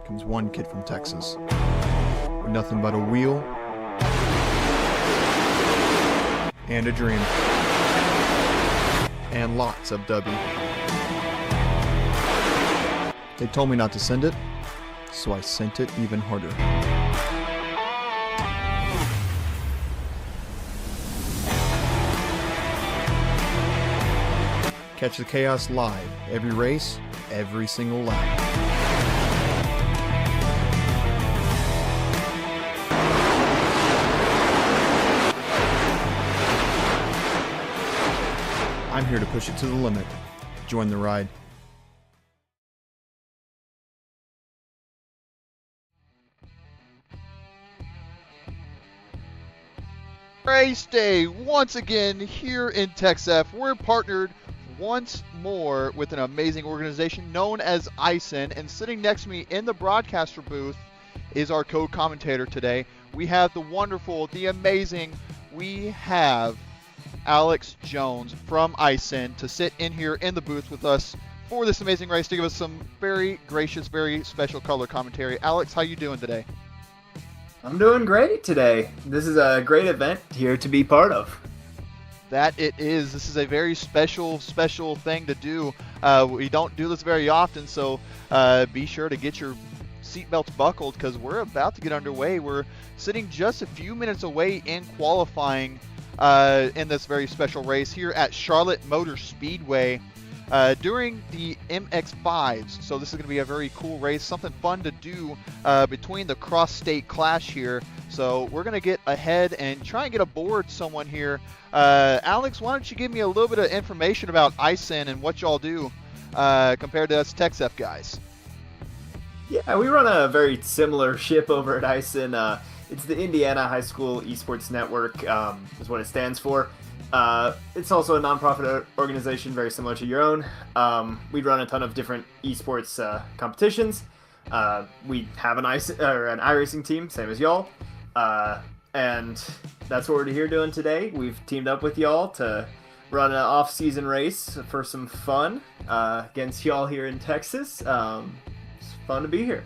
comes one kid from Texas with nothing but a wheel and a dream and lots of W. They told me not to send it, so I sent it even harder. Catch the chaos live, every race, every single lap. I'm here to push it to the limit. Join the ride. Race day once again here in TexSEF. We're partnered once more with an amazing organization known as IHSEN, and sitting next to me in the broadcaster booth is our co-commentator today. We have the wonderful, the amazing, we have Alex Jones from IHSEN to sit in here in the booth with us for this amazing race to give us some very gracious, very special color commentary. Alex, how you doing today? I'm doing great today. This is a great event here to be part of. That it is. This is a very special thing to do. We don't do this very often, so be sure to get your seatbelts buckled because we're about to get underway. We're sitting just a few minutes away in qualifying in this very special race here at Charlotte Motor Speedway during the MX5s. So this is going to be a very cool race, something fun to do between the cross-state clash here. So we're going to get ahead and try and get aboard someone here. Alex, why don't you give me a little bit of information about IHSEN and what y'all do compared to us TexSEF guys? Yeah, we run a very similar ship over at IHSEN. It's the Indiana High School Esports Network is what it stands for. It's also a nonprofit organization very similar to your own. We run a ton of different esports competitions. We have an iRacing team, same as y'all. And that's what we're here doing today. We've teamed up with y'all to run an off-season race for some fun against y'all here in Texas. It's fun to be here.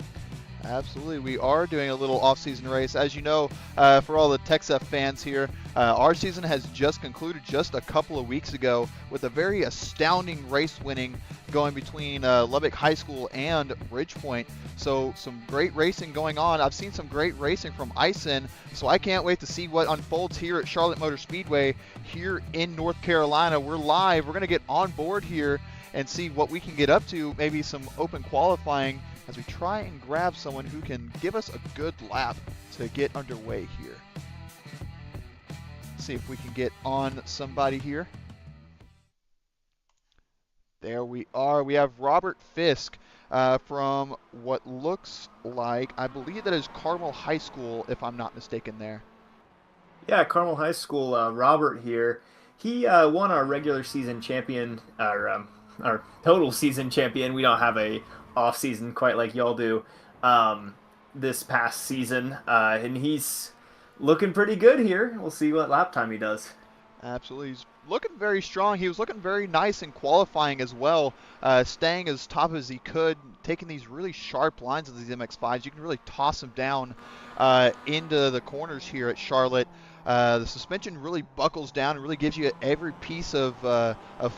Absolutely. We are doing a little off-season race. As you know, for all the TexSEF fans here, our season has just concluded just a couple of weeks ago with a very astounding race winning going between Lubbock High School and Ridgepoint. So some great racing going on. I've seen some great racing from IHSEN, so I can't wait to see what unfolds here at Charlotte Motor Speedway here in North Carolina. We're live. We're going to get on board here and see what we can get up to, maybe some open qualifying as we try and grab someone who can give us a good lap to get underway here. See if we can get on somebody here. There we are. We have Robert Fisk from what looks like, I believe that is Carmel High School, if I'm not mistaken there. Yeah, Carmel High School, Robert here. He won our regular season champion, our total season champion. We don't have a off season quite like y'all do this past season, and he's looking pretty good here. We'll see what lap time he does. Absolutely. He's looking very strong. He was looking very nice in qualifying as well, staying as top as he could, taking these really sharp lines of these MX-5s. You can really toss them down into the corners here at Charlotte. The suspension really buckles down and really gives you every piece of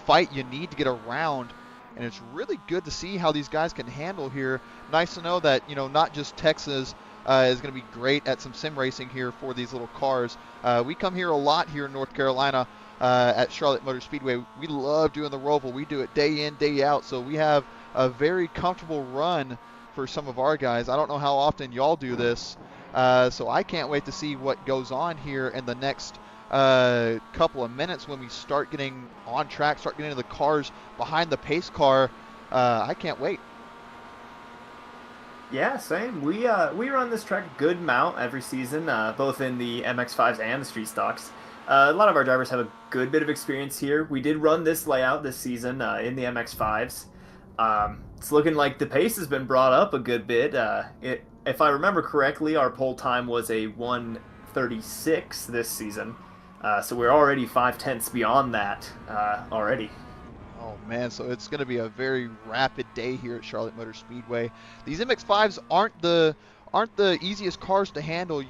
fight you need to get around. And it's really good to see how these guys can handle here. Nice to know that, you know, not just Texas is going to be great at some sim racing here for these little cars. We come here a lot here in North Carolina at Charlotte Motor Speedway. We love doing the Roval. We do it day in, day out. So we have a very comfortable run for some of our guys. I don't know how often y'all do this. So I can't wait to see what goes on here in the next couple of minutes when we start getting on track, start getting into the cars behind the pace car. I can't wait. Yeah, same. We run this track a good amount every season, both in the MX-5s and the street stocks. A lot of our drivers have a good bit of experience here. We did run this layout this season in the MX-5s. It's looking like the pace has been brought up a good bit. If I remember correctly, our pole time was a 1:36 this season. So we're already 5/10 beyond that already. Oh man, so it's going to be a very rapid day here at Charlotte Motor Speedway. These MX-5s aren't the easiest cars to handle.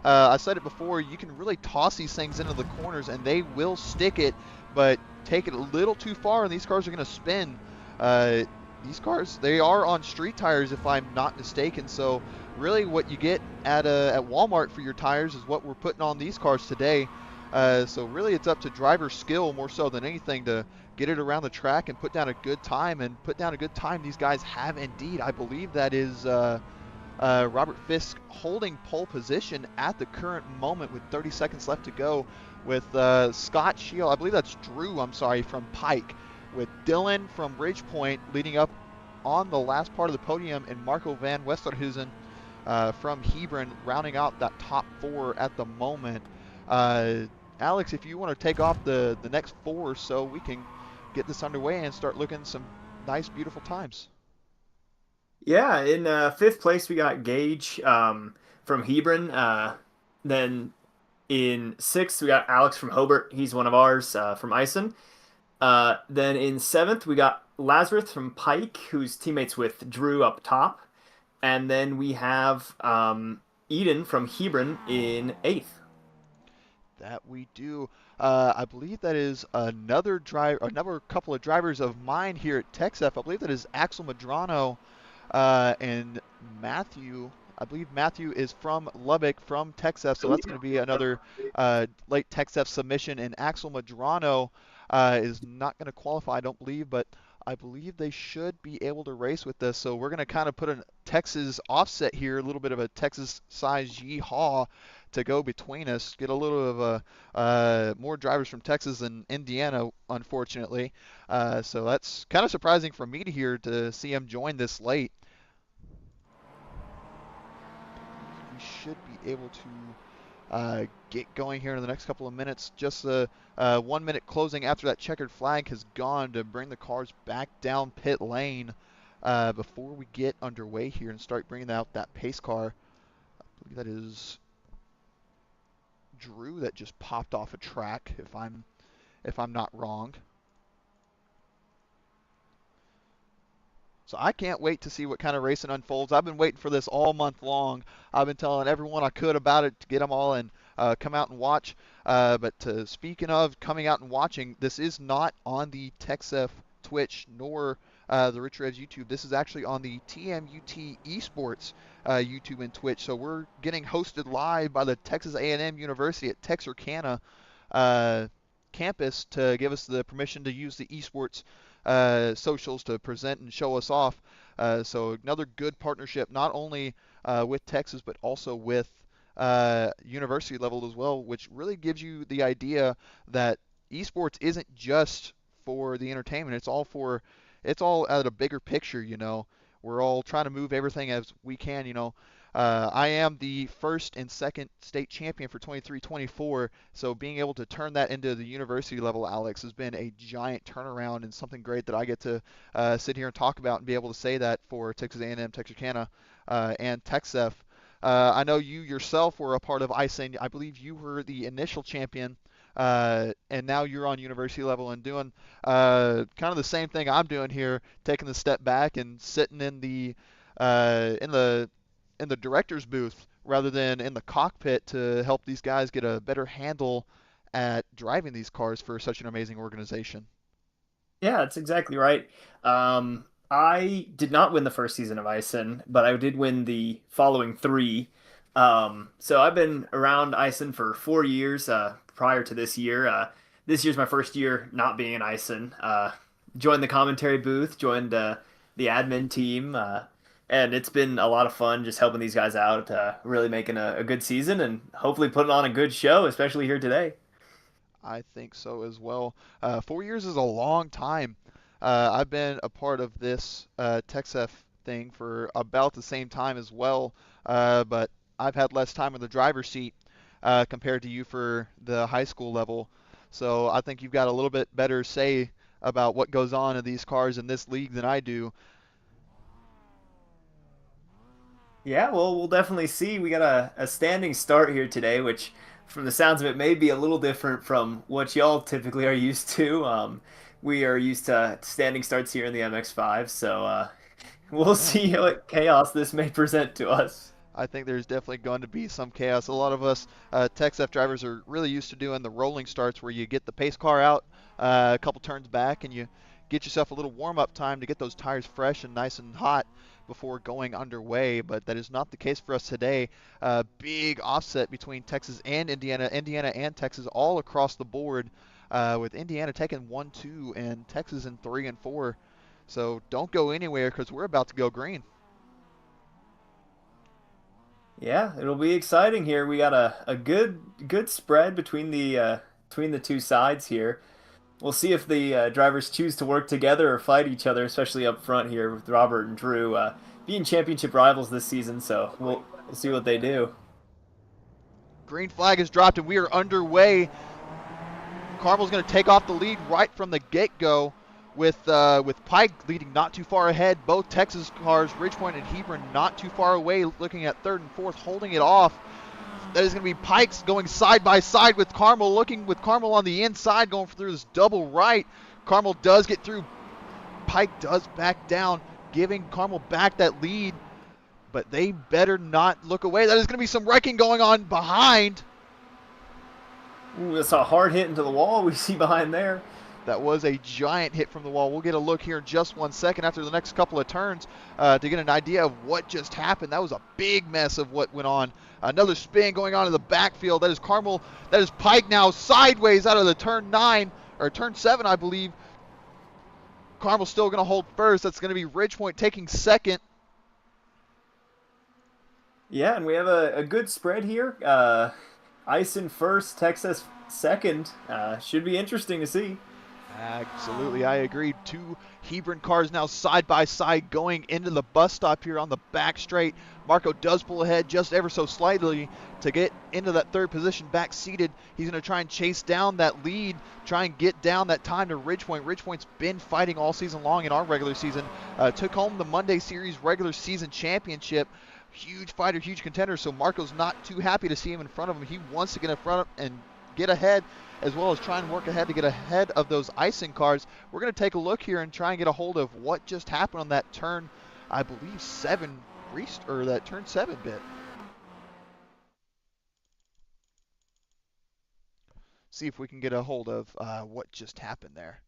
I said it before. You can really toss these things into the corners, and they will stick it, but take it a little too far, and these cars are going to spin. Uh, these cars, they are on street tires, if I'm not mistaken. So really, what you get at Walmart for your tires is what we're putting on these cars today. So really, it's up to driver skill more so than anything to get it around the track and put down a good time. And put down a good time, these guys have indeed. I believe that is Robert Fisk holding pole position at the current moment with 30 seconds left to go, with Scott Shield, I believe that's Drew, I'm sorry, from Pike, with Dylan from Ridgepoint leading up on the last part of the podium, and Marco van Westerhuizen from Hebron rounding out that top four at the moment. Alex, if you want to take off the next four or so, we can get this underway and start looking some nice, beautiful times. Yeah, in fifth place we got Gage from Hebron. Then in sixth we got Alex from Hobart. He's one of ours from IHSEN. Then in seventh we got Lazarus from Pike, who's teammates with Drew up top. And then we have Eden from Hebron in eighth. That we do. I believe that is another couple of drivers of mine here at TexSEF. I believe that is Axel Madrano and Matthew. I believe Matthew is from Lubbock, from TexSEF, so that's going to be another late TexSEF submission. And Axel Madrano is not going to qualify, I don't believe, but I believe they should be able to race with this. So we're going to kind of put a Texas offset here, a little bit of a Texas size yeehaw to go between us. Get a little of more drivers from Texas than Indiana, unfortunately. So that's kind of surprising for me to hear, to see him join this late. We should be able to get going here in the next couple of minutes. Just the 1 minute closing after that checkered flag has gone to bring the cars back down pit lane before we get underway here and start bringing out that pace car. I believe that is Drew that just popped off a track, if I'm not wrong. So I can't wait to see what kind of racing unfolds. I've been waiting for this all month long. I've been telling everyone I could about it to get them all and come out and watch. But speaking of coming out and watching, this is not on the TexSEF Twitch nor the Rich Revs YouTube. This is actually on the TMUT Esports YouTube and Twitch. So we're getting hosted live by the Texas A&M University at Texarkana campus to give us the permission to use the esports socials to present and show us off. So another good partnership, not only with Texas, but also with university level as well, which really gives you the idea that esports isn't just for the entertainment. It's all at a bigger picture. We're all trying to move everything as we can. I am the first and second state champion for 23-24, so being able to turn that into the university level, Alex, has been a giant turnaround and something great that I get to sit here and talk about and be able to say that for Texas A&M, Texarkana, and TexSEF. I know you yourself were a part of IHSEN. I believe you were the initial champion, and now you're on university level and doing kind of the same thing I'm doing here, taking the step back and sitting in the director's booth rather than in the cockpit to help these guys get a better handle at driving these cars for such an amazing organization. Yeah, that's exactly right. I did not win the first season of IHSEN, but I did win the following three. So I've been around IHSEN for 4 years prior to this year. This year's my first year not being in IHSEN. Joined the commentary booth, joined the admin team, and it's been a lot of fun just helping these guys out, really making a good season and hopefully putting on a good show, especially here today. I think so as well. 4 years is a long time. I've been a part of this TexSEF thing for about the same time as well, but I've had less time in the driver's seat compared to you for the high school level. So I think you've got a little bit better say about what goes on in these cars in this league than I do. Yeah, well, we'll definitely see. We got a standing start here today, which, from the sounds of it, may be a little different from what y'all typically are used to. we are used to standing starts here in the MX5, so we'll see what chaos this may present to us. I think there's definitely going to be some chaos. A lot of us TexSEF drivers are really used to doing the rolling starts where you get the pace car out a couple turns back and you get yourself a little warm-up time to get those tires fresh and nice and hot before going underway, but that is not the case for us today. Big offset between Texas and Indiana and Texas all across the board, with Indiana taking 1-2 and Texas in 3 and 4. So don't go anywhere because we're about to go green. Yeah, it'll be exciting here. We got a good spread between the two sides here. We'll see if the drivers choose to work together or fight each other, especially up front here with Robert and Drew being championship rivals this season. So we'll see what they do. Green flag is dropped and we are underway. Carmel's going to take off the lead right from the get-go with Pike leading not too far ahead. Both Texas cars, Ridgepoint and Hebron, not too far away, looking at third and fourth, holding it off. That is going to be Pikes going side by side with Carmel, looking with Carmel on the inside, going through this double right. Carmel does get through. Pike does back down, giving Carmel back that lead, but they better not look away. That is going to be some wrecking going on behind. Ooh, that's a hard hit into the wall we see behind there. That was a giant hit from the wall. We'll get a look here in just 1 second after the next couple of turns to get an idea of what just happened. That was a big mess of what went on. Another spin going on in the backfield. That is Carmel. That is Pike now sideways out of the turn 7, I believe. Carmel's still going to hold first. That's going to be Ridgepoint taking second. Yeah, and we have a good spread here. IHSEN first, Texas second. Should be interesting to see. Absolutely, I agree. Two Hebron cars now side by side going into the bus stop here on the back straight. Marco does pull ahead just ever so slightly to get into that third position back seated. He's going to try and chase down that lead, try and get down that time to Ridgepoint. Ridgepoint's been fighting all season long in our regular season. Took home the Monday Series regular season championship. Huge fighter, huge contender, so Marco's not too happy to see him in front of him. He wants to get in front of and get ahead, as well as try and work ahead to get ahead of those IHSEN cars. We're going to take a look here and try and get a hold of what just happened on that turn, I believe 7, or that turn 7 bit. See if we can get a hold of what just happened there.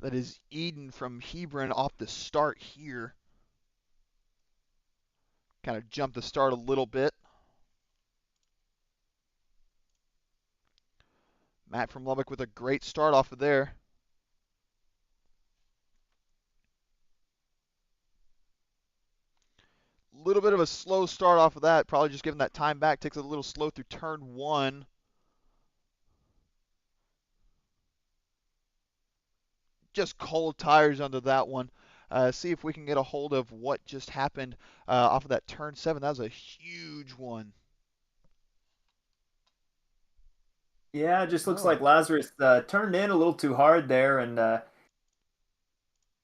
That is Eden from Hebron off the start here. Kind of jumped the start a little bit. Matt from Lubbock with a great start off of there. A little bit of a slow start off of that. Probably just giving that time back. Takes a little slow through turn 1. Just cold tires under that one. See if we can get a hold of what just happened off of that turn 7. That was a huge one. Yeah, it just looks like Lazarus turned in a little too hard there and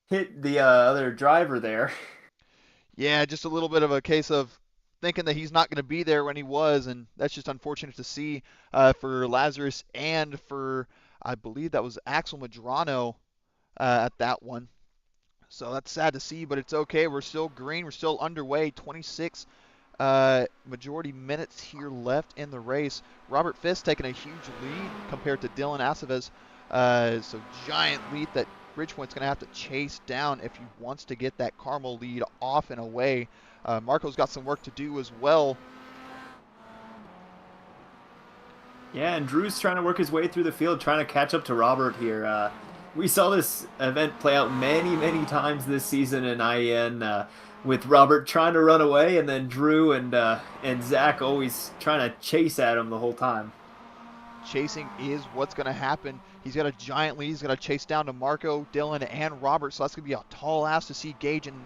hit the other driver there. Yeah, just a little bit of a case of thinking that he's not going to be there when he was, and that's just unfortunate to see for Lazarus and for, I believe that was Axel Madrano at that one. So that's sad to see, but it's okay. We're still green. We're still underway. 26 majority minutes here left in the race. Robert Fisk taking a huge lead compared to Dylan Aceves. So giant lead that Ridgepoint's going to have to chase down if he wants to get that Carmel lead off and away. Marco's got some work to do as well. Yeah, and Drew's trying to work his way through the field, trying to catch up to Robert here. We saw this event play out many times this season in IEN with Robert trying to run away and then Drew and Zach always trying to chase at him the whole time. Chasing is what's going to happen. He's got a giant lead. He's going to chase down to Marco, Dylan, and Robert. So that's going to be a tall ask to see Gage and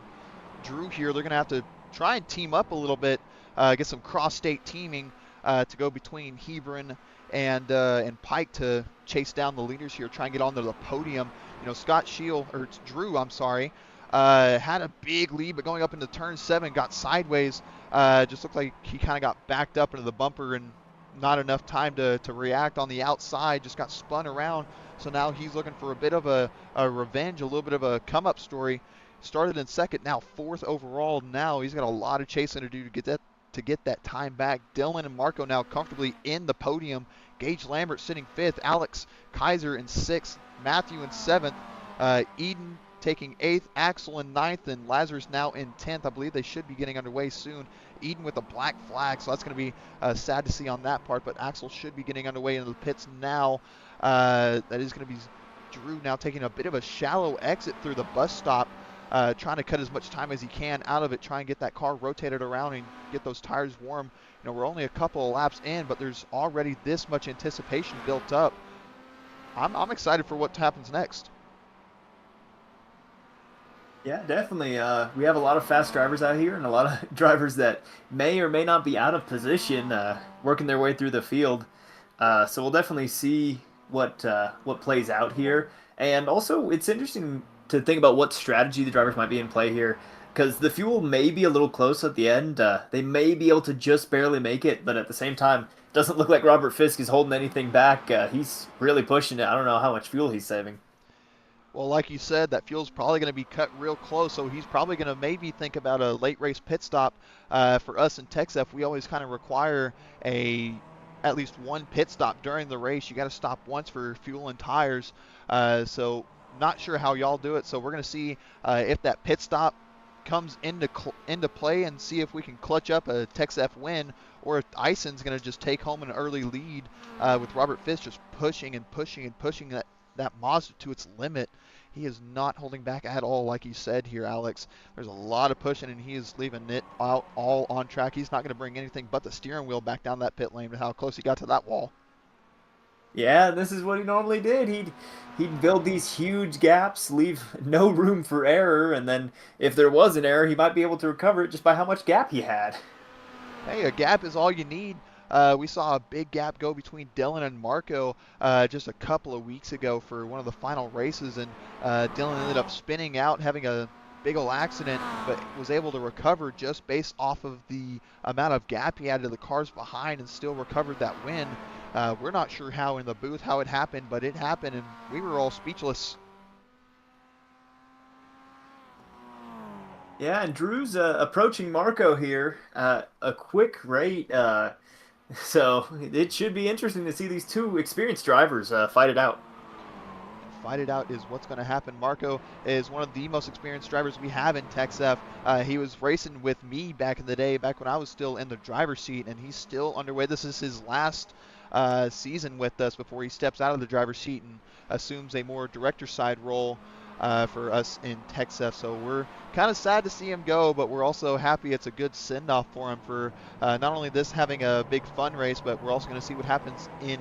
Drew here. They're going to have to try and team up a little bit, get some cross-state teaming to go between Hebron and Pike to chase down the leaders here, try and get onto the podium. You know, Drew, had a big lead, but going up into turn 7, got sideways. Just looked like he kind of got backed up into the bumper and not enough time to react on the outside, just got spun around. So now he's looking for a bit of a revenge, a little bit of a come-up story. Started in second, now fourth overall. Now he's got a lot of chasing to do to get that time back. Dylan and Marco now comfortably in the podium. Gage Lambert sitting fifth, Alex Kaiser in sixth, Matthew in seventh, Eden taking eighth, Axel in ninth, and Lazarus now in 10th. I believe they should be getting underway soon. Eden with a black flag, so that's going to be sad to see on that part, but Axel should be getting underway into the pits now. That is going to be Drew now taking a bit of a shallow exit through the bus stop, trying to cut as much time as he can out of it, try and get that car rotated around and get those tires warm. You know, we're only a couple of laps in, but there's already this much anticipation built up. I'm excited for what happens next. Yeah, definitely. We have a lot of fast drivers out here and a lot of drivers that may or may not be out of position working their way through the field. So we'll definitely see what plays out here. And also, it's interesting to think about what strategy the drivers might be in play here, because the fuel may be a little close at the end. They may be able to just barely make it, but at the same time, it doesn't look like Robert Fisk is holding anything back. He's really pushing it. I don't know how much fuel he's saving. Well, like you said, that fuel's probably going to be cut real close, so he's probably going to maybe think about a late race pit stop. For us in TexSEF, we always kind of require at least one pit stop during the race. You got to stop once for fuel and tires. So not sure how y'all do it. So we're going to see if that pit stop comes into play and see if we can clutch up a TexSEF win, or if IHSEN's going to just take home an early lead with Robert Fisk just pushing and pushing and pushing that Mazda to its limit. He is not holding back at all, like you said here, Alex. There's a lot of pushing, and he is leaving it out all on track. He's not going to bring anything but the steering wheel back down that pit lane with how close he got to that wall. Yeah, this is what he normally did. He'd build these huge gaps, leave no room for error, and then if there was an error, he might be able to recover it just by how much gap he had. Hey, a gap is all you need. We saw a big gap go between Dylan and Marco just a couple of weeks ago for one of the final races, and Dylan ended up spinning out, having a big ol' accident, but was able to recover just based off of the amount of gap he had to the cars behind, and still recovered that win. We're not sure how in the booth how it happened, but it happened, and we were all speechless. Yeah, and Drew's approaching Marco here a quick rate. So it should be interesting to see these two experienced drivers fight it out. Fight it out is what's going to happen. Marco is one of the most experienced drivers we have in TexSEF. He was racing with me back in the day, back when I was still in the driver's seat, and he's still underway. This is his last season with us before he steps out of the driver's seat and assumes a more director side role for us in TexSEF. So we're kind of sad to see him go, but we're also happy it's a good send-off for him for not only this having a big fun race, but we're also going to see what happens in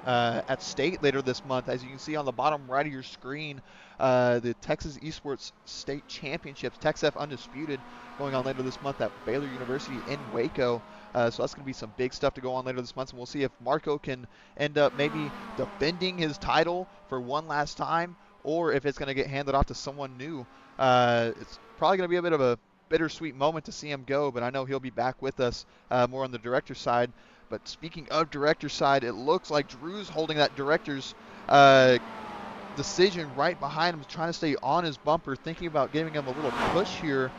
at state later this month. As you can see on the bottom right of your screen, the Texas Esports State Championships, TexSEF Undisputed, going on later this month at Baylor University in Waco. So that's going to be some big stuff to go on later this month, and we'll see if Marco can end up maybe defending his title for one last time, or if it's going to get handed off to someone new. It's probably going to be a bit of a bittersweet moment to see him go, but I know he'll be back with us more on the director's side. But speaking of director's side, it looks like Drew's holding that director's decision right behind him, trying to stay on his bumper, thinking about giving him a little push here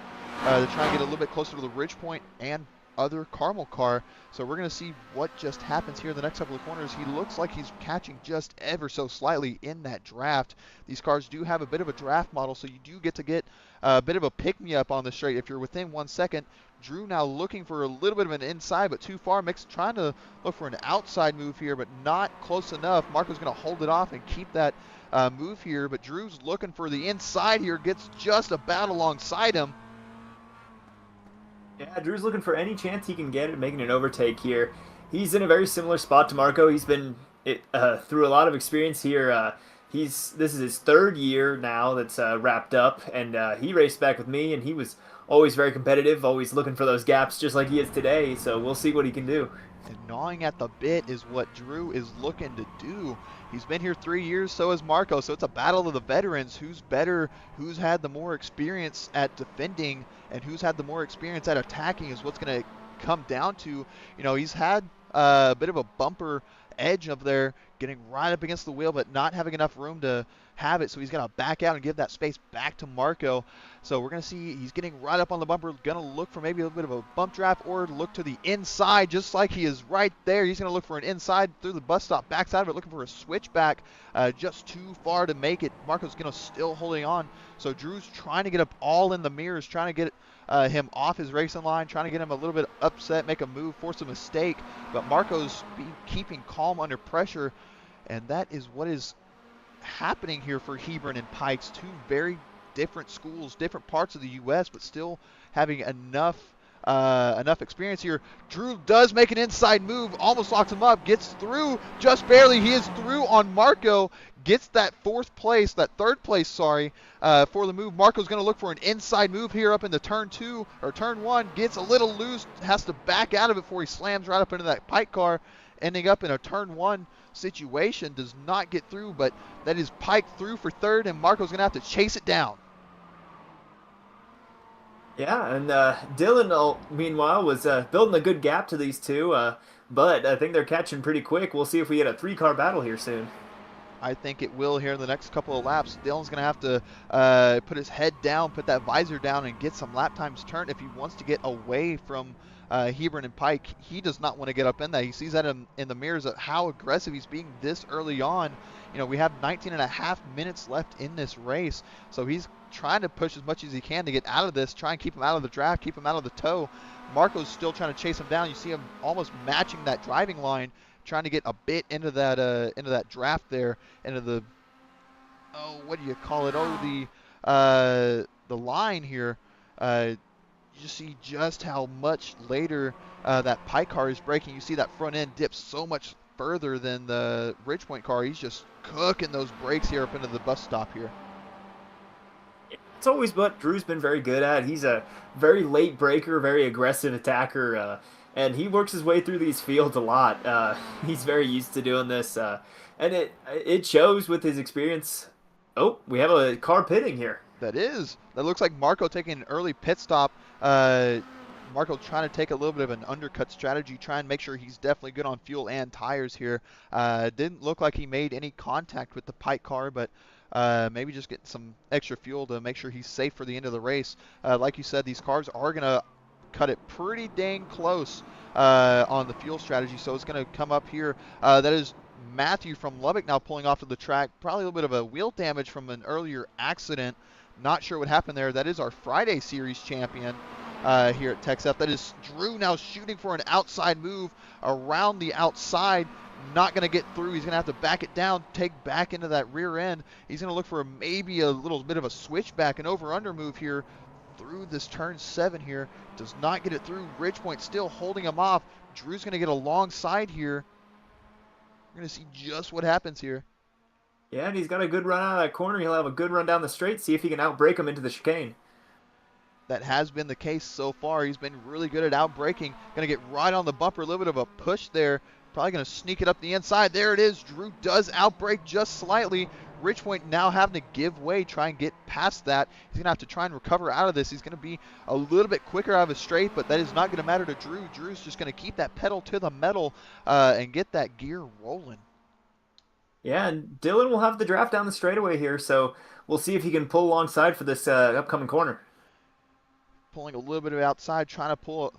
to try and get a little bit closer to the ridge point and other Carmel car. So we're going to see what just happens here in the next couple of corners. He looks like he's catching just ever so slightly in that draft. These cars do have a bit of a draft model, so you do get to get a bit of a pick-me-up on the straight if you're within 1 second. Drew now looking for a little bit of an inside, but too far. Trying to look for an outside move here, but not close enough. Marco's going to hold it off and keep that move here, but Drew's looking for the inside here, gets just about alongside him. Yeah, Drew's looking for any chance he can get at making an overtake here. He's in a very similar spot to Marco. He's been through a lot of experience here. This is his third year now that's wrapped up, and he raced back with me, and he was always very competitive, always looking for those gaps just like he is today, so we'll see what he can do. And gnawing at the bit is what Drew is looking to do. He's been here 3 years, so has Marco, so it's a battle of the veterans. Who's better, who's had the more experience at defending, and who's had the more experience at attacking is what's going to come down to. You know, he's had bit of a bumper edge up there, getting right up against the wheel, but not having enough room to have it. So he's going to back out and give that space back to Marco. So we're going to see he's getting right up on the bumper, going to look for maybe a little bit of a bump draft or look to the inside, just like he is right there. He's going to look for an inside through the bus stop, backs out of it, looking for a switchback, just too far to make it. Marco's going to still holding on. So Drew's trying to get up all in the mirrors, trying to get him off his racing line, trying to get him a little bit upset, make a move, force a mistake. But Marco's keeping calm under pressure, and that is what is happening here for Hebron and Pikes, two very different schools, different parts of the U.S., but still having enough experience here. Drew does make an inside move, almost locks him up, gets through just barely. He is through on Marco, gets that third place, for the move. Marco's going to look for an inside move here up into turn one, gets a little loose, has to back out of it before he slams right up into that Pike car, ending up in a turn one situation. Does not get through, but that is Pike through for third, and Marco's going to have to chase it down. Yeah, and Dylan, meanwhile, was building a good gap to these two, but I think they're catching pretty quick. We'll see if we get a three-car battle here soon. I think it will here in the next couple of laps. Dylan's going to have to put his head down, put that visor down, and get some lap times turned if he wants to get away from Hebron and Pike. He does not want to get up in that. He sees that in the mirrors of how aggressive he's being this early on. You know, we have 19 and a half minutes left in this race, so he's trying to push as much as he can to get out of this, try and keep him out of the draft, keep him out of the tow. Marco's still trying to chase him down. You see him almost matching that driving line, trying to get a bit into that draft there, into the, what do you call it? The line here. You see just how much later that Pike car is braking. You see that front end dips so much further than the Ridgepoint car. He's just cooking those brakes here up into the bus stop here. It's always what Drew's been very good at. He's a very late breaker, very aggressive attacker, and he works his way through these fields a lot. He's very used to doing this, and it shows with his experience. Oh, we have a car pitting here. That looks like Marco taking an early pit stop. Marco trying to take a little bit of an undercut strategy, try and make sure he's definitely good on fuel and tires here. Didn't look like he made any contact with the Pike car, but maybe just getting some extra fuel to make sure he's safe for the end of the race. Like you said, these cars are going to cut it pretty dang close on the fuel strategy, so it's going to come up here. That is Matthew from Lubbock now pulling off to the track. Probably a little bit of a wheel damage from an earlier accident. Not sure what happened there. That is our Friday Series champion here at TexSEF. That is Drew now shooting for an outside move around the outside. Not going to get through. He's going to have to back it down, take back into that rear end. He's going to look for maybe a little bit of a switchback, an over-under move here through this turn 7 here. Does not get it through. Ridgepoint still holding him off. Drew's going to get alongside here. We're going to see just what happens here. Yeah, and he's got a good run out of that corner. He'll have a good run down the straight, see if he can outbrake him into the chicane. That has been the case so far. He's been really good at outbraking. Going to get right on the bumper. A little bit of a push there. Probably going to sneak it up the inside. There it is. Drew does outbrake just slightly. Ridgepoint now having to give way, try and get past that. He's going to have to try and recover out of this. He's going to be a little bit quicker out of his straight, but that is not going to matter to Drew. Drew's just going to keep that pedal to the metal and get that gear rolling. Yeah, and Dylan will have the draft down the straightaway here, so we'll see if he can pull alongside for this upcoming corner. Pulling a little bit of outside, trying to pull a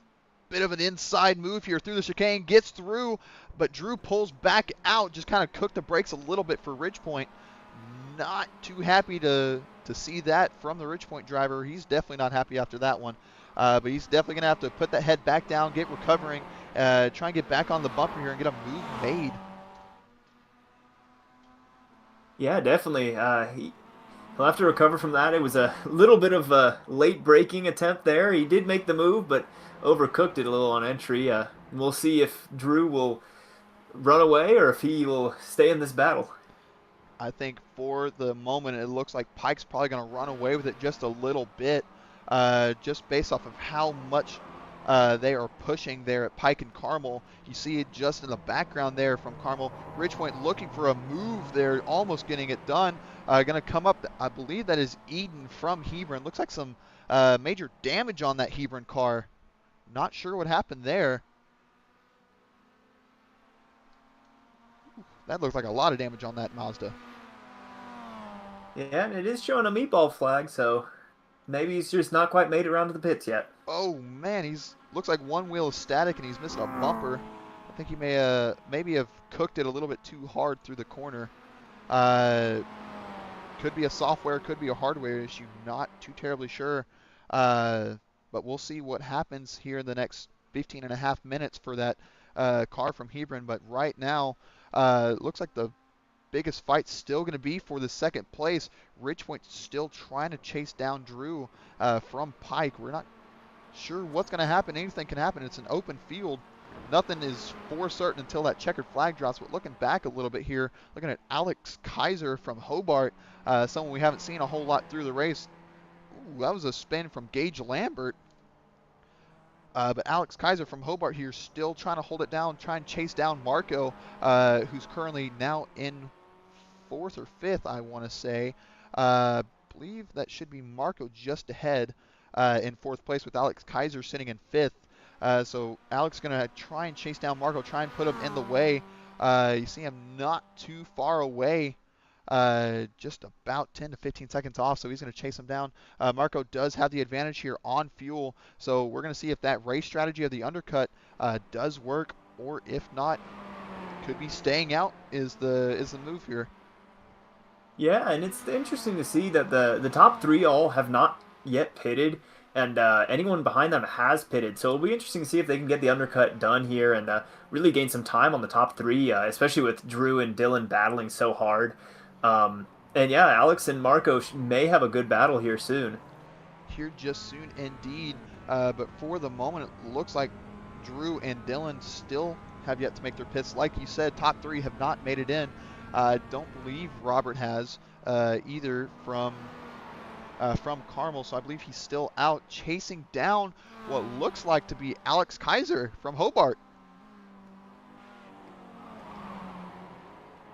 bit of an inside move here through the chicane, gets through, but Drew pulls back out, just kind of cooked the brakes a little bit for Ridgepoint. Not too happy to see that from the Ridgepoint driver. He's definitely not happy after that one, but he's definitely going to have to put that head back down, get recovering, try and get back on the bumper here and get a move made. Yeah, definitely. He'll have to recover from that. It was a little bit of a late braking attempt there. He did make the move, but overcooked it a little on entry. We'll see if Drew will run away or if he will stay in this battle. I think for the moment it looks like Pike's probably going to run away with it just a little bit, just based off of how much they are pushing there at Pike and Carmel. You see it just in the background there from Carmel. Ridgepoint looking for a move there, almost getting it done. Going to come up, I believe that is Eden from Hebron. Looks like some major damage on that Hebron car. Not sure what happened there. That looks like a lot of damage on that Mazda. Yeah, and it is showing a meatball flag, so maybe he's just not quite made it around to the pits yet. Oh man, looks like one wheel is static and he's missing a bumper. I think he maybe have cooked it a little bit too hard through the corner. Could be a software, could be a hardware issue. Not too terribly sure. But we'll see what happens here in the next 15 and a half minutes for that car from Hebron. But right now, looks like the biggest fight's still going to be for the second place. Ridgepoint's still trying to chase down Drew from Pike. We're not sure what's going to happen. Anything can happen. It's an open field. Nothing is for certain until that checkered flag drops. But looking back a little bit here, looking at Alex Kaiser from Hobart, someone we haven't seen a whole lot through the race. Ooh, that was a spin from Gage Lambert. But Alex Kaiser from Hobart here still trying to hold it down, trying to chase down Marco, who's currently now in 4th or 5th, I want to say. Believe that should be Marco just ahead in 4th place, with Alex Kaiser sitting in 5th. So Alex going to try and chase down Marco, try and put him in the way. You see him not too far away, just about 10 to 15 seconds off, so he's going to chase him down. Marco does have the advantage here on fuel, so we're going to see if that race strategy of the undercut does work, or if not, could be staying out is the move here. Yeah, and it's interesting to see that the top 3 all have not yet pitted, and anyone behind them has pitted. So it'll be interesting to see if they can get the undercut done here and really gain some time on the top 3, especially with Drew and Dylan battling so hard. And yeah, Alex and Marco may have a good battle here soon. Here just soon indeed. But for the moment, it looks like Drew and Dylan still have yet to make their pits. Like you said, top 3 have not made it in. I don't believe Robert has either from Carmel, so I believe he's still out chasing down what looks like to be Alex Kaiser from Hobart.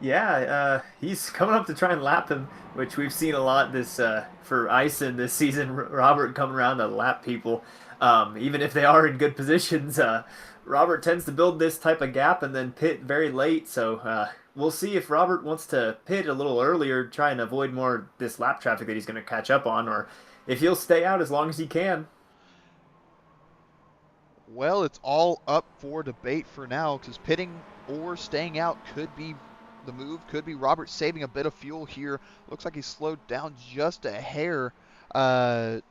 Yeah, he's coming up to try and lap him, which we've seen a lot this for IHSEN this season. Robert coming around to lap people, even if they are in good positions. Robert tends to build this type of gap and then pit very late, so we'll see if Robert wants to pit a little earlier, try and avoid more of this lap traffic that he's going to catch up on, or if he'll stay out as long as he can. Well, it's all up for debate for now, because pitting or staying out could be the move. Could be Robert saving a bit of fuel here. Looks like he slowed down just a hair to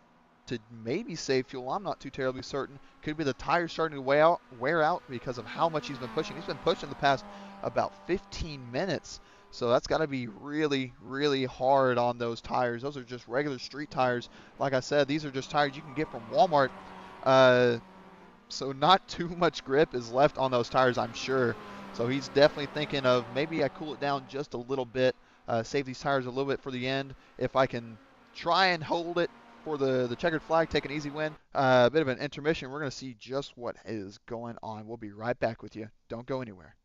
maybe save fuel. I'm not too terribly certain. Could be the tires starting to wear out because of how much he's been pushing. He's been pushing the past about 15 minutes. So that's got to be really, really hard on those tires. Those are just regular street tires. Like I said, these are just tires you can get from Walmart. So not too much grip is left on those tires, I'm sure. So he's definitely thinking of maybe I cool it down just a little bit, save these tires a little bit for the end. If I can try and hold it for the checkered flag, take an easy win. A bit of an intermission. We're going to see just what is going on. We'll be right back with you. Don't go anywhere.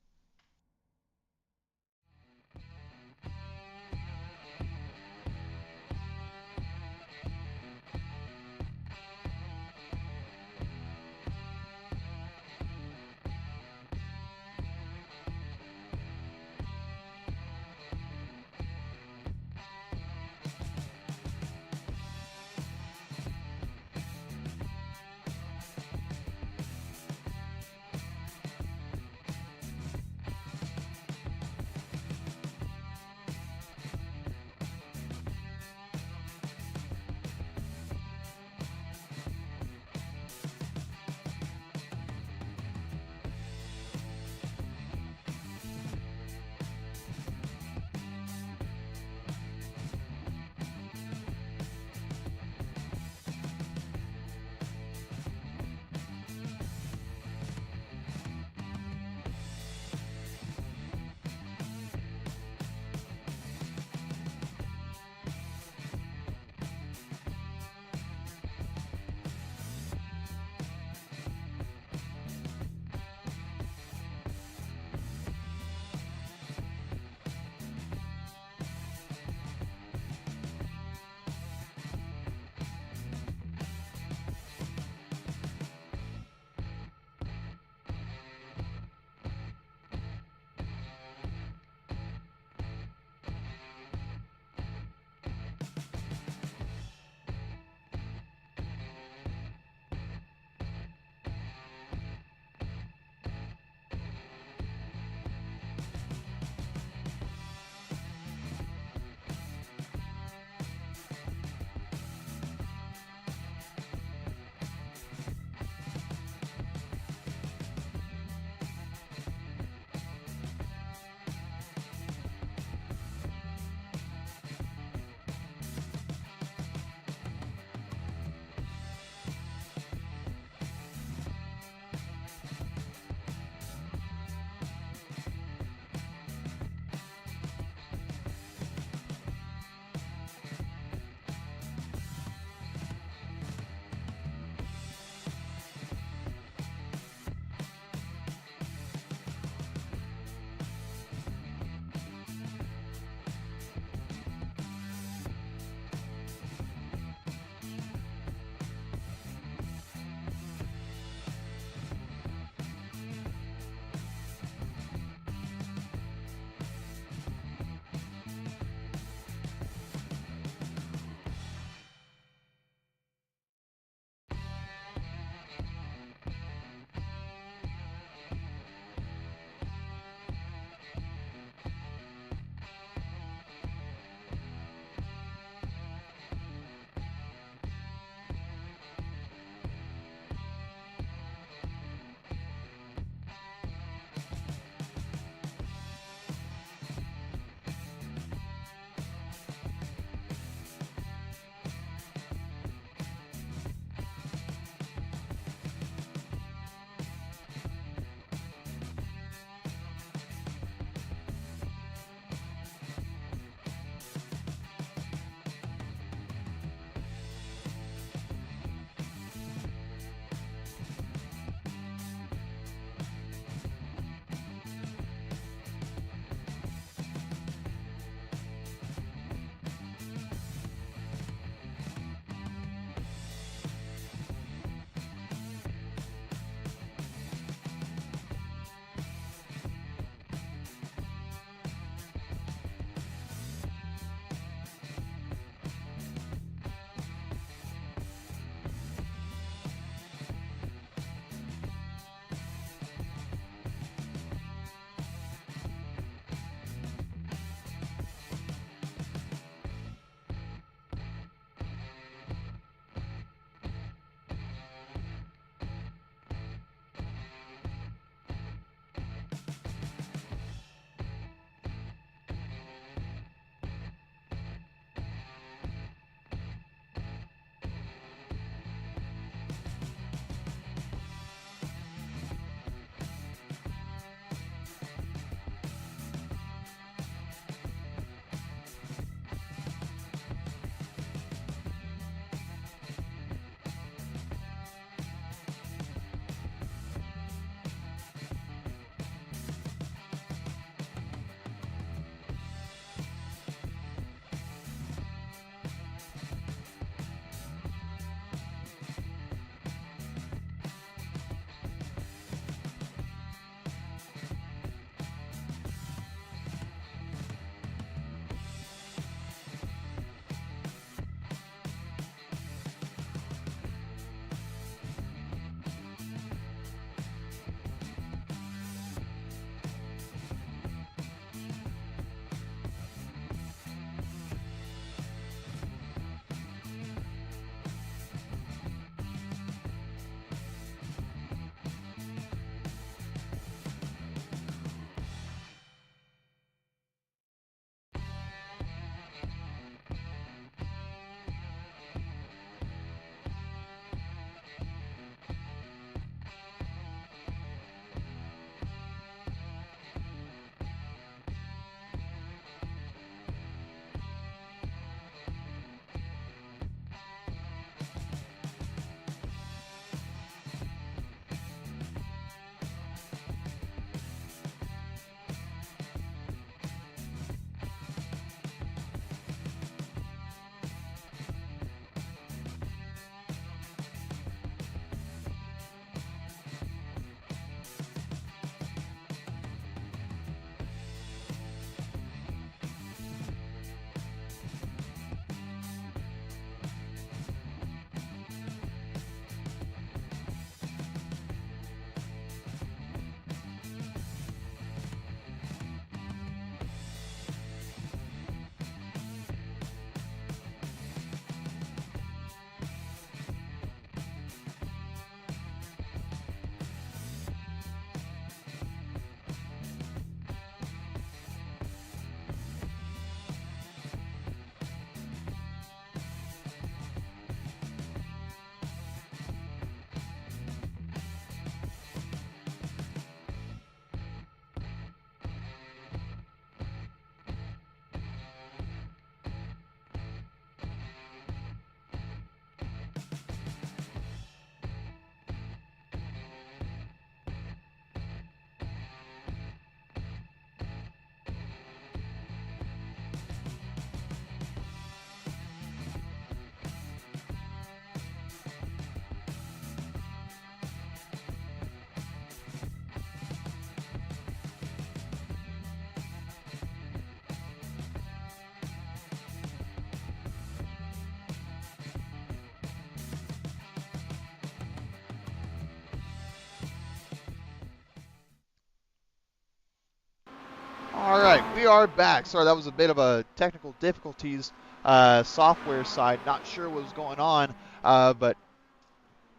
right, we are back. Sorry, that was a bit of a technical difficulties software side. Not sure what was going on, but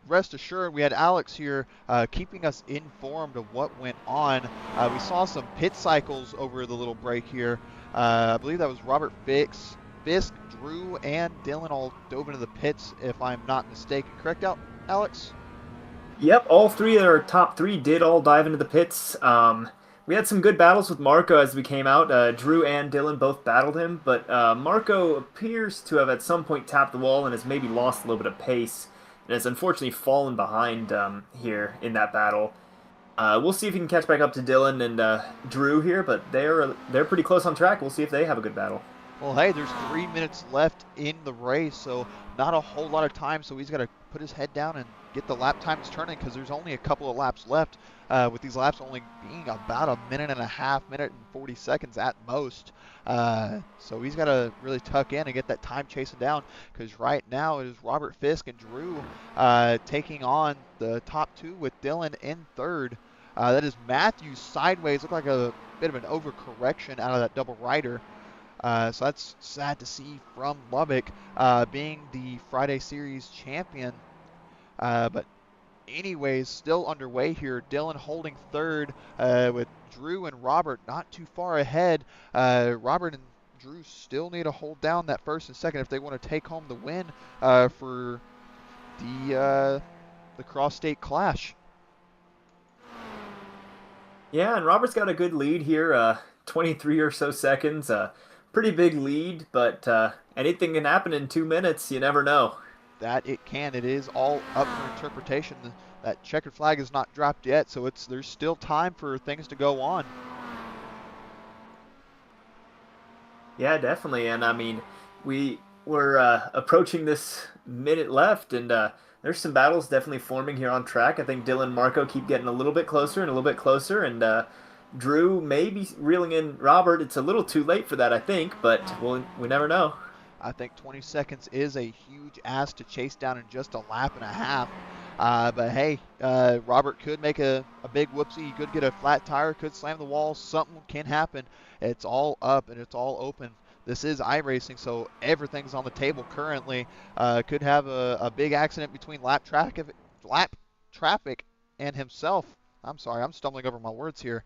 rest assured, we had Alex here keeping us informed of what went on. We saw some pit cycles over the little break here. I believe that was Robert Fisk, Drew, and Dylan all dove into the pits, if I'm not mistaken. Correct, Alex? Yep, all three of our top three did all dive into the pits. We had some good battles with Marco as we came out. Drew and Dylan both battled him, but Marco appears to have at some point tapped the wall and has maybe lost a little bit of pace, and has unfortunately fallen behind here in that battle. We'll see if he can catch back up to Dylan and Drew here, but they're pretty close on track. We'll see if they have a good battle. Well, hey, there's 3 minutes left in the race, so not a whole lot of time, so he's got to put his head down and get the lap times turning because there's only a couple of laps left, with these laps only being about a minute and a half, minute and 40 seconds at most. So he's got to really tuck in and get that time chasing down because right now it is Robert Fisk and Drew taking on the top two with Dylan in third. That is Matthews sideways, looked like a bit of an overcorrection out of that double rider. So that's sad to see from Lubbock, being the Friday Series champion. But anyways, still underway here. Dylan holding third with Drew and Robert not too far ahead. Robert and Drew still need to hold down that first and second if they want to take home the win for the cross-state clash. Yeah, and Robert's got a good lead here, 23 or so seconds. Pretty big lead, but anything can happen in 2 minutes. You never know. That it can. It is all up for interpretation. That checkered flag is not dropped yet, so there's still time for things to go on. Yeah, definitely. And I mean, we're approaching this minute left, and there's some battles definitely forming here on track. I think Dylan and Marco keep getting a little bit closer and a little bit closer, and Drew may be reeling in Robert. It's a little too late for that, I think, but we never know. I think 20 seconds is a huge ask to chase down in just a lap and a half. But hey, Robert could make a big whoopsie. He could get a flat tire, could slam the wall. Something can happen. It's all up and it's all open. This is iRacing, so everything's on the table currently. Could have a big accident between lap traffic and himself. I'm sorry, I'm stumbling over my words here.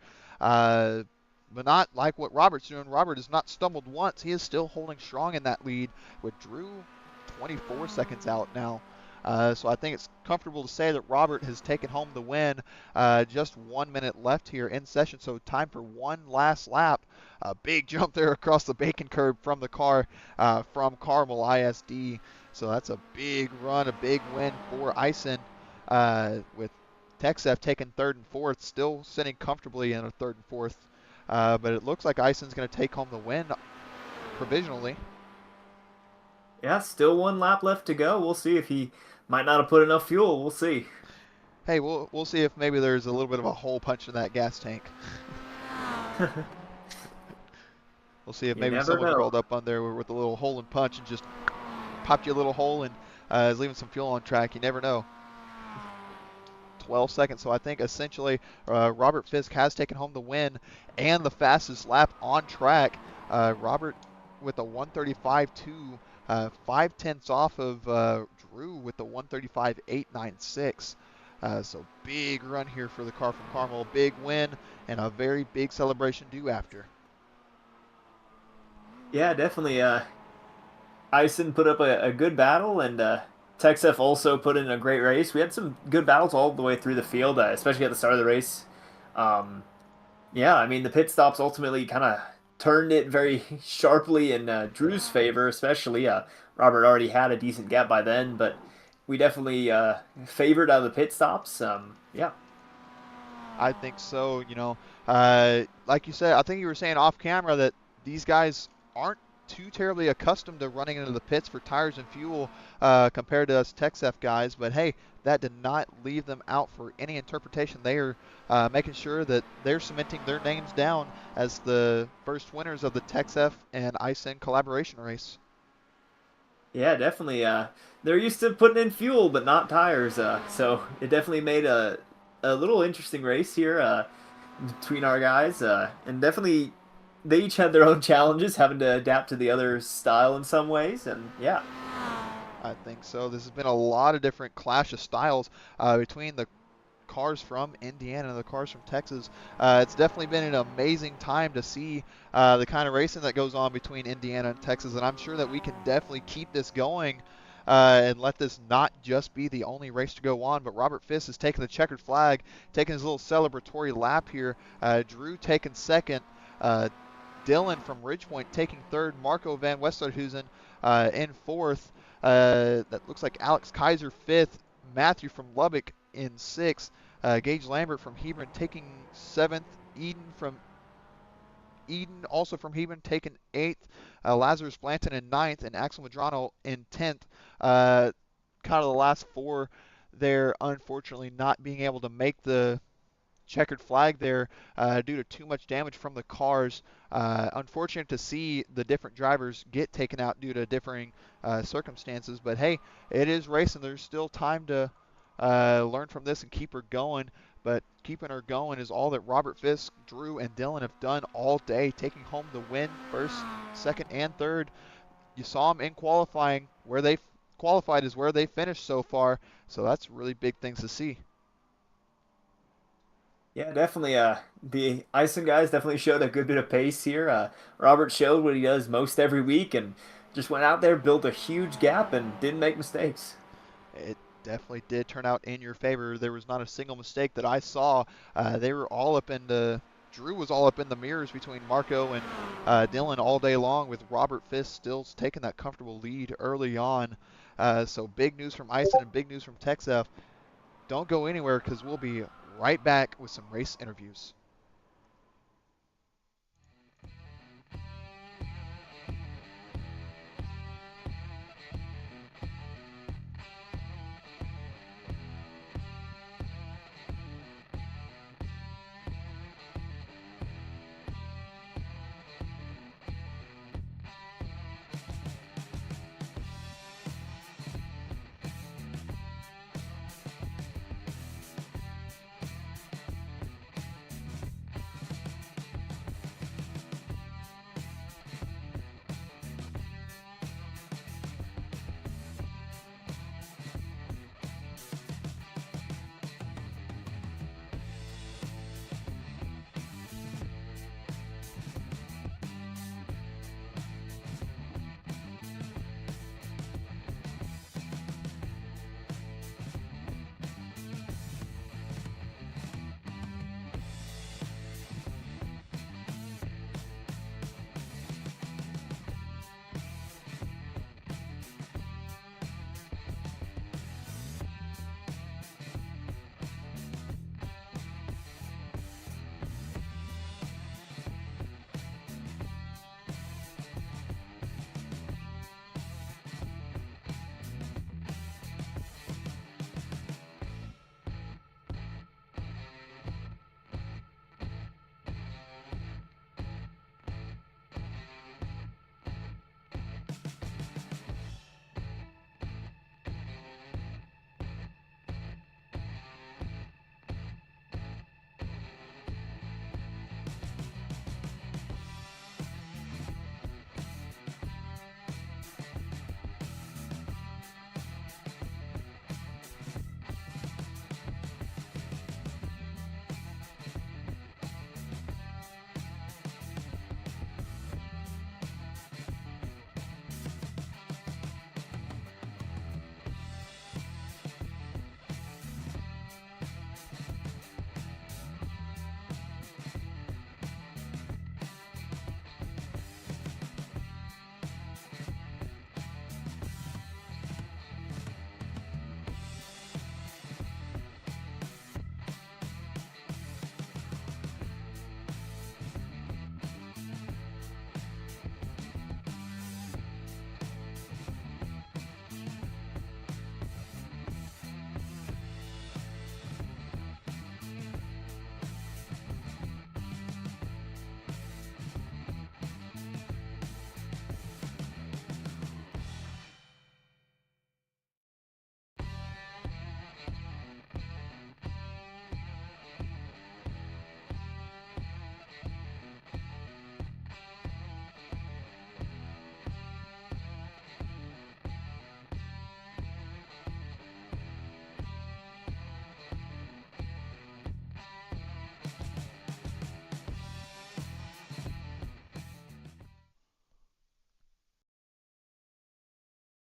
But not like what Robert's doing. Robert has not stumbled once. He is still holding strong in that lead with Drew 24 seconds out now. So I think it's comfortable to say that Robert has taken home the win. Just 1 minute left here in session, so time for one last lap. A big jump there across the bacon curb from the car from Carmel ISD. So that's a big run, a big win for IHSEN, with TexSEF taking third and fourth, still sitting comfortably in a third and fourth. But it looks like IHSEN's going to take home the win provisionally. Yeah, still 1 lap left to go. We'll see if he might not have put enough fuel. We'll see. Hey, we'll see if maybe there's a little bit of a hole punch in that gas tank. We'll see if maybe someone rolled up on there with a little hole and punch and just popped you a little hole and is leaving some fuel on track. You never know. 12 seconds. So I think essentially Robert Fisk has taken home the win and the fastest lap on track. Robert with a 135.2, 5/10 off of Drew with the 135.896. So big run here for the car from Carmel. Big win and a very big celebration due after. Yeah, definitely. IHSEN put up a good battle, and TexSEF also put in a great race. We had some good battles all the way through the field, especially at the start of the race. Yeah, I mean, the pit stops ultimately kind of turned it very sharply in Drew's favor, especially. Robert already had a decent gap by then, but we definitely favored out of the pit stops. Yeah. I think so. You know, like you said, I think you were saying off camera that these guys aren't too terribly accustomed to running into the pits for tires and fuel compared to us TexSEF guys, but hey, that did not leave them out for any interpretation. They are making sure that they're cementing their names down as the first winners of the TexSEF and IHSEN collaboration race. Yeah, definitely. They're used to putting in fuel, but not tires, so it definitely made a little interesting race here between our guys, and definitely they each had their own challenges, having to adapt to the other's style in some ways, and yeah. I think so. This has been a lot of different clash of styles between the cars from Indiana and the cars from Texas. It's definitely been an amazing time to see the kind of racing that goes on between Indiana and Texas, and I'm sure that we can definitely keep this going and let this not just be the only race to go on. But Robert Fisk is taking the checkered flag, taking his little celebratory lap here. Drew taking second. Dylan from Ridgepoint taking third. Marco van Westerhuizen in fourth. That looks like Alex Kaiser fifth. Matthew from Lubbock in sixth. Gage Lambert from Hebron taking seventh. Eden also from Hebron taking eighth. Lazarus Blanton in ninth, and Axel Madrano in 10th. Kind of the last four there, unfortunately, not being able to make the checkered flag there due to too much damage from the cars. Unfortunate to see the different drivers get taken out due to differing circumstances, but hey, it is racing. There's still time to learn from this and keep her going, but keeping her going is all that Robert Fisk, Drew, and Dylan have done all day, taking home the win, first, second, and third. You saw them in qualifying. Where they qualified is where they finished so far, so that's really big things to see. Yeah, definitely. The IHSEN guys definitely showed a good bit of pace here. Robert showed what he does most every week and just went out there, built a huge gap, and didn't make mistakes. It definitely did turn out in your favor. There was not a single mistake that I saw. They were all up in the Drew was all up in the mirrors between Marco and Dylan all day long, with Robert Fisk still taking that comfortable lead early on. So big news from IHSEN and big news from TexSEF. Don't go anywhere because we'll be right back with some race interviews.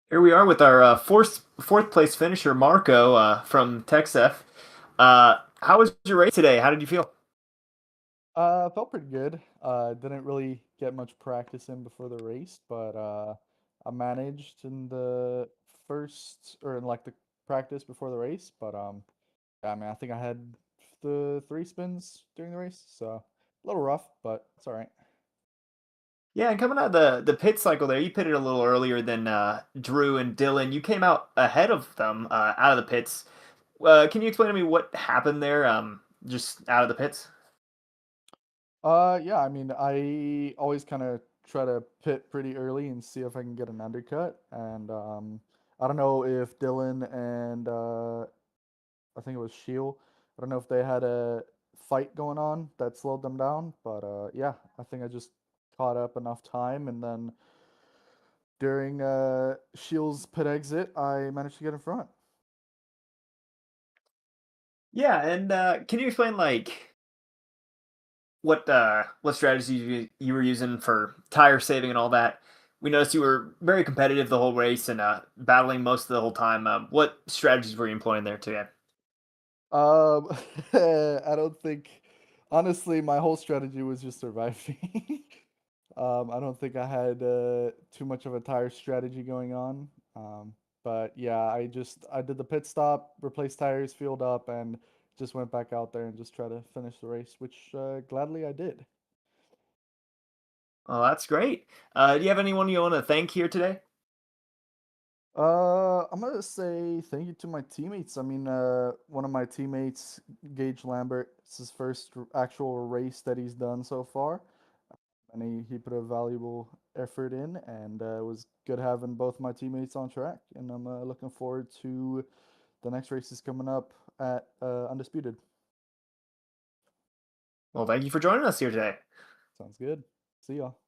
Here we are with our fourth place finisher, Marco from TexSEF. How was your race today? How did you feel? Felt pretty good. Didn't really get much practice in before the race, but I managed in the first or in like the practice before the race. But yeah, I mean, I think I had the three spins during the race, so a little rough, but it's all right. Yeah, and coming out of the pit cycle there, you pitted a little earlier than Drew and Dylan. You came out ahead of them out of the pits. Can you explain to me what happened there? Just out of the pits. Yeah, I mean, I always kind of try to pit pretty early and see if I can get an undercut, and I don't know if Dylan and I think it was Shield. I don't know if they had a fight going on that slowed them down, but yeah, I think I just caught up enough time, and then during Shield's pit exit, I managed to get in front. Yeah, and can you explain like what strategies you were using for tire saving and all that? We noticed you were very competitive the whole race and battling most of the whole time. What strategies were you employing there today? Um, I don't think, honestly, my whole strategy was just surviving. I don't think I had too much of a tire strategy going on. But yeah, I did the pit stop, replaced tires, fueled up, and just went back out there and just try to finish the race, which gladly I did. Oh, that's great. Do you have anyone you want to thank here today? I'm gonna say thank you to my teammates. I mean, one of my teammates, Gage Lambert, it's his first actual race that he's done so far, and he put a valuable effort in, and it was good having both my teammates on track. And I'm looking forward to the next races coming up at Undisputed. Well, thank you for joining us here today. Sounds good. See y'all.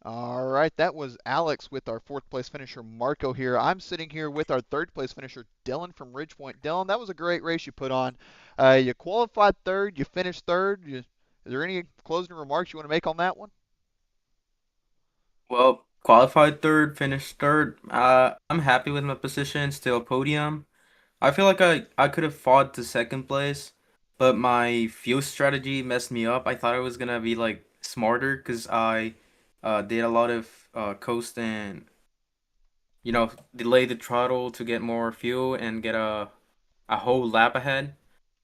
All right, that was Alex with our fourth place finisher Marco here. I'm sitting here with our third place finisher Dylan from Ridgepoint. Dylan, that was a great race you put on. You qualified third, you finished third. Is there any closing remarks you want to make on that one? Well, qualified third, finished third. I'm happy with my position, still podium. I feel like I could have fought to second place, but my fuel strategy messed me up. I thought I was gonna be like smarter because I did a lot of coast and delay the throttle to get more fuel and get a whole lap ahead.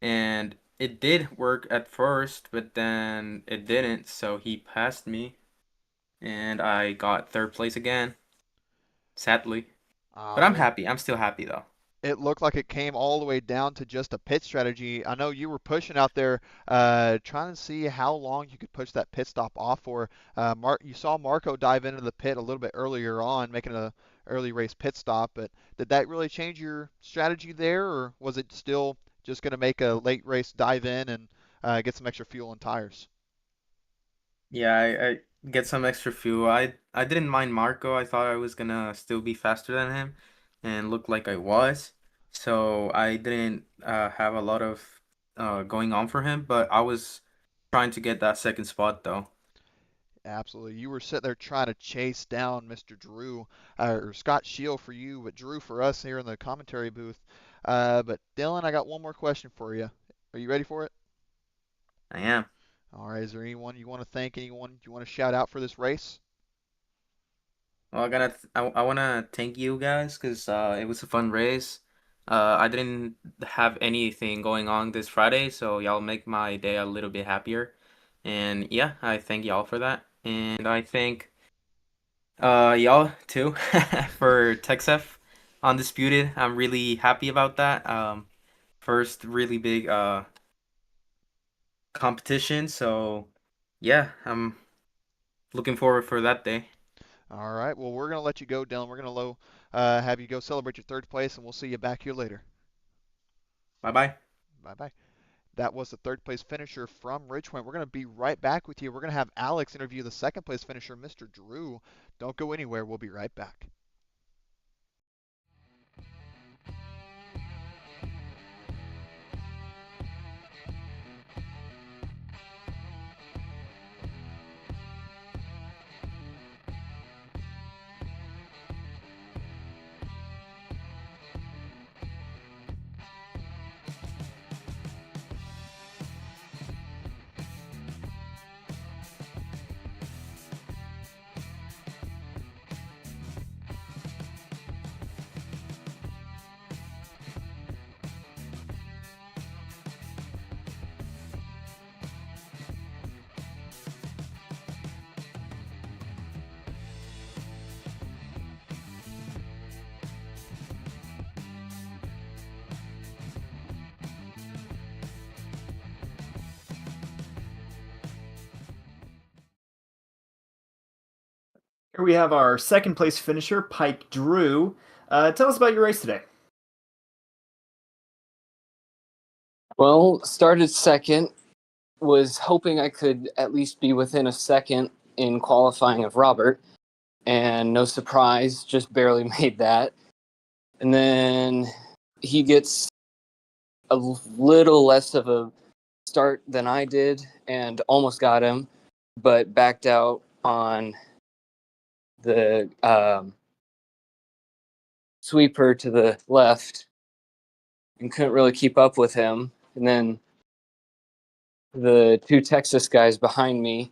And it did work at first, but then it didn't, so he passed me and I got third place again, sadly. But I'm Oh, happy. I'm still happy though. it looked like it came all the way down to just a pit strategy. I know you were pushing out there, trying to see how long you could push that pit stop off for. You saw Marco dive into the pit a little bit earlier on, making a early race pit stop. But did that really change your strategy there, or was it still just going to make a late race dive in and get some extra fuel and tires? Yeah, I get some extra fuel. I didn't mind Marco. I thought I was gonna still be faster than him and look like I was. So I didn't have a lot of going on for him, but I was trying to get that second spot though. Absolutely. You were sitting there trying to chase down Mr. Drew, or Scott Shield for you, but Drew for us here in the commentary booth. But Dylan, I got one more question for you. Are you ready for it? I am. All right. Is there anyone you want to thank? Anyone you want to shout out for this race? Well, I wanna thank you guys because it was a fun race. I didn't have anything going on this Friday, so y'all make my day a little bit happier. And yeah, I thank y'all for that. And I thank y'all too for TexSEF Undisputed. I'm really happy about that. first really big competition. So yeah, I'm looking forward for that day. All right. Well, we're going to let you go, Dylan. We're going to have you go celebrate your third place, and we'll see you back here later. Bye bye. Bye bye. That was the third place finisher from Ridgepoint. We're going to be right back with you. We're going to have Alex interview the second place finisher, Mr. Drew. Don't go anywhere. We'll be right back. Here we have our second place finisher, Pike Drew. Tell us about your race today. Well, started second, was hoping I could at least be within a second in qualifying of Robert, and no surprise, just barely made that. And then he gets a little less of a start than I did and almost got him, but backed out on the sweeper to the left and couldn't really keep up with him. And then the two Texas guys behind me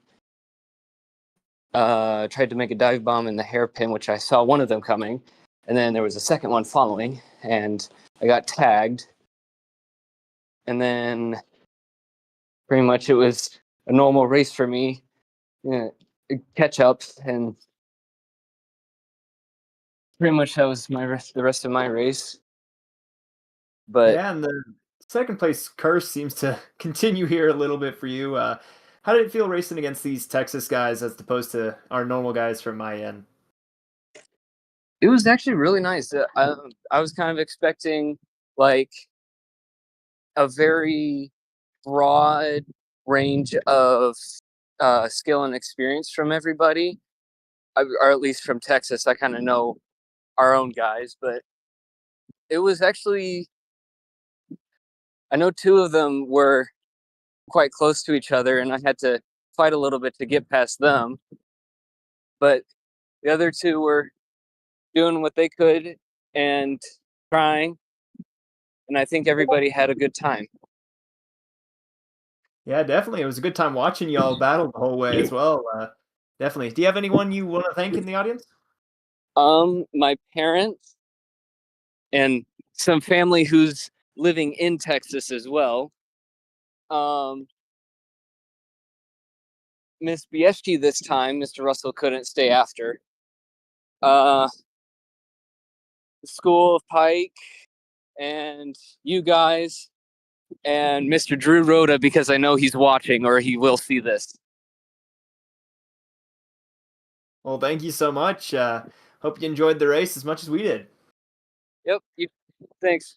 tried to make a dive bomb in the hairpin, which I saw one of them coming. And then there was a second one following, and I got tagged. And then pretty much it was a normal race for me, catch up, and pretty much that was the rest of my race. But Yeah, and the second place curse seems to continue here a little bit for you. How did it feel racing against these Texas guys as opposed to our normal guys from my end? it was actually really nice. I was kind of expecting like a very broad range of skill and experience from everybody, or at least from Texas. I kind of know our own guys, but it was actually, I know two of them were quite close to each other, and I had to fight a little bit to get past them. But the other two were doing what they could and trying, and I think everybody had a good time. Yeah, definitely. It was a good time watching y'all battle the whole way as well. Definitely. Do you have anyone you want to thank in the audience? My parents and some family who's living in Texas as well. Miss Bieshki this time, Mr. Russell couldn't stay after. The School of Pike and you guys and Mr. Drew Rhoda, because I know he's watching or he will see this. Well, thank you so much. Hope you enjoyed the race as much as we did. Yep, thanks.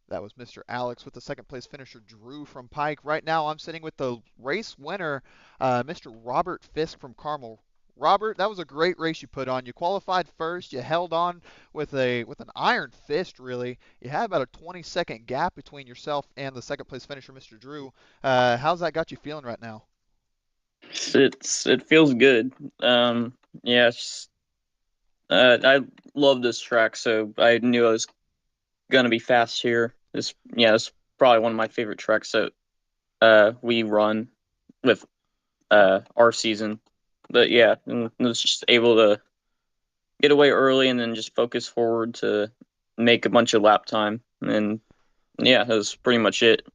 That was Mr. Alex with the second place finisher Drew from Pike. Right now, I'm sitting with the race winner, Mr. Robert Fisk from Carmel. Robert, that was a great race you put on. You qualified first. You held on with an iron fist, really. You had about a 20-second gap between yourself and the second place finisher, Mr. Drew. How's that got you feeling right now? It feels good. Yeah, it's just, love this track, so I knew I was gonna be fast here. It's probably one of my favorite tracks that we run with our season. But yeah, and I was just able to get away early and then just focus forward to make a bunch of lap time. And yeah, that was pretty much it.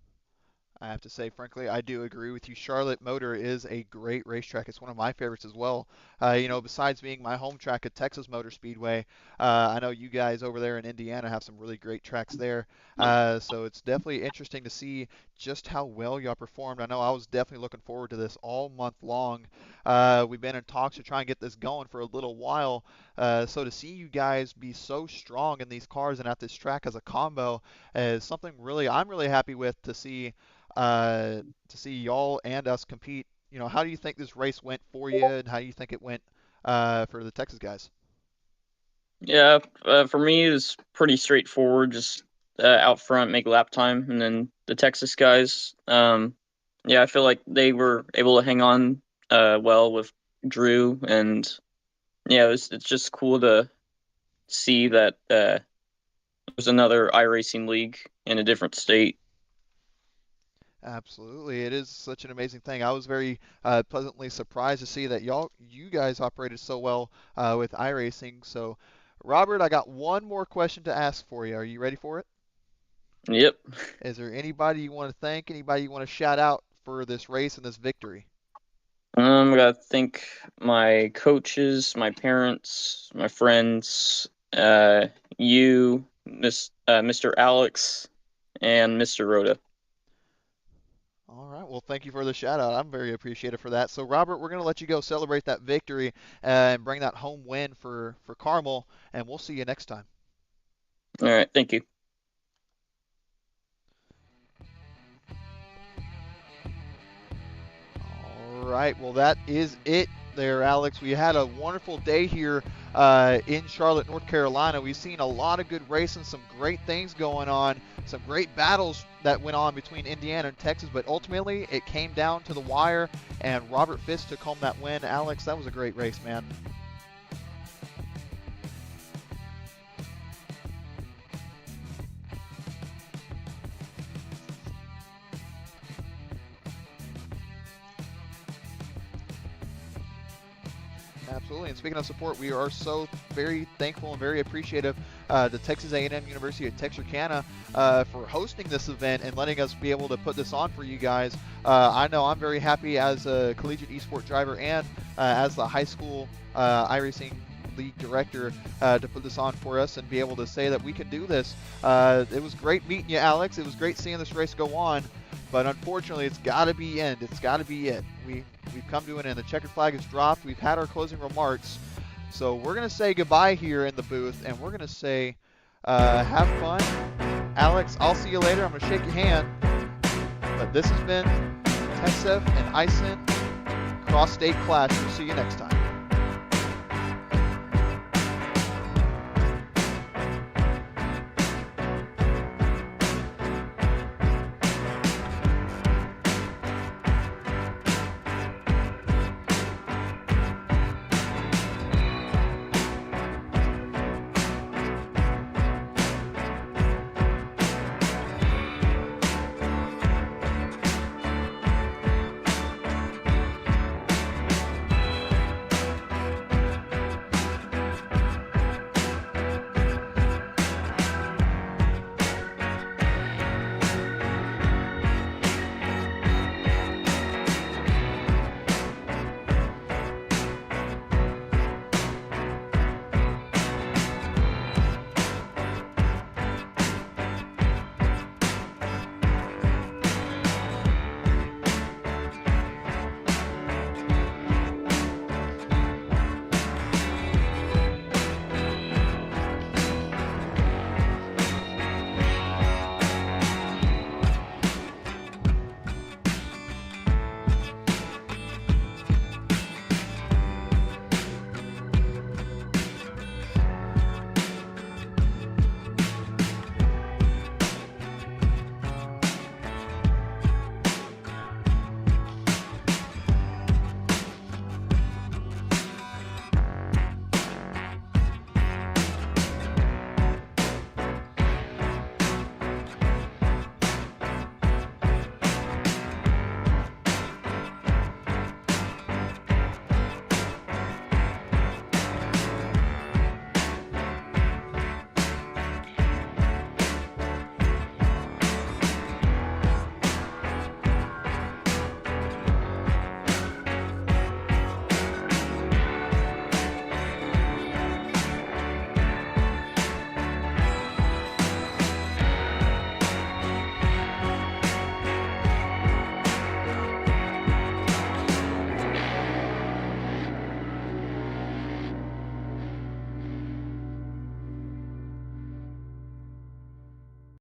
I have to say, frankly, I do agree with you. Charlotte Motor is a great racetrack. It's one of my favorites as well. Besides being my home track at Texas Motor Speedway, I know you guys over there in Indiana have some really great tracks there. So it's definitely interesting to see just how well y'all performed. I know I was definitely looking forward to this all month long. We've been in talks to try and get this going for a little while. So to see you guys be so strong in these cars and at this track as a combo is something I'm really happy with to see y'all and us compete. How do you think this race went for you, and how do you think it went for the Texas guys? Yeah, for me it was pretty straightforward. Just out front, make lap time, and then the Texas guys. Yeah, I feel like they were able to hang on well with Drew, and yeah, it's just cool to see that there's another iRacing league in a different state. Absolutely, it is such an amazing thing. I was very pleasantly surprised to see that you guys operated so well with iRacing. So, Robert, I got one more question to ask for you. Are you ready for it? Yep. Is there anybody you want to thank? Anybody you want to shout out for this race and this victory? I gotta thank my coaches, my parents, my friends, you, Mr. Alex, and Mr. Rhoda. All right. Well, thank you for the shout out. I'm very appreciative for that. So, Robert, we're going to let you go celebrate that victory and bring that home win for Carmel, and we'll see you next time. All right. Thank you. All right. Well, that is it there, Alex. We had a wonderful day here in Charlotte, North Carolina. We've seen a lot of good racing, some great things going on, some great battles that went on between Indiana and Texas, but ultimately it came down to the wire, and Robert Fitz took home that win. Alex, that was a great race, man. Absolutely, and speaking of support, we are so very thankful and very appreciative to Texas A&M University at Texarkana for hosting this event and letting us be able to put this on for you guys. I know I'm very happy as a collegiate esports driver and as the high school iRacing league director to put this on for us and be able to say that we can do this. It was great meeting you, Alex. It was great seeing this race go on, but unfortunately it's got to be end. It's got to be it. We've come to an end. The checkered flag is dropped. We've had our closing remarks. So we're going to say goodbye here in the booth, and we're going to say have fun. Alex, I'll see you later. I'm going to shake your hand. But this has been TexSEF and IHSEN Cross State Clash. We'll see you next time.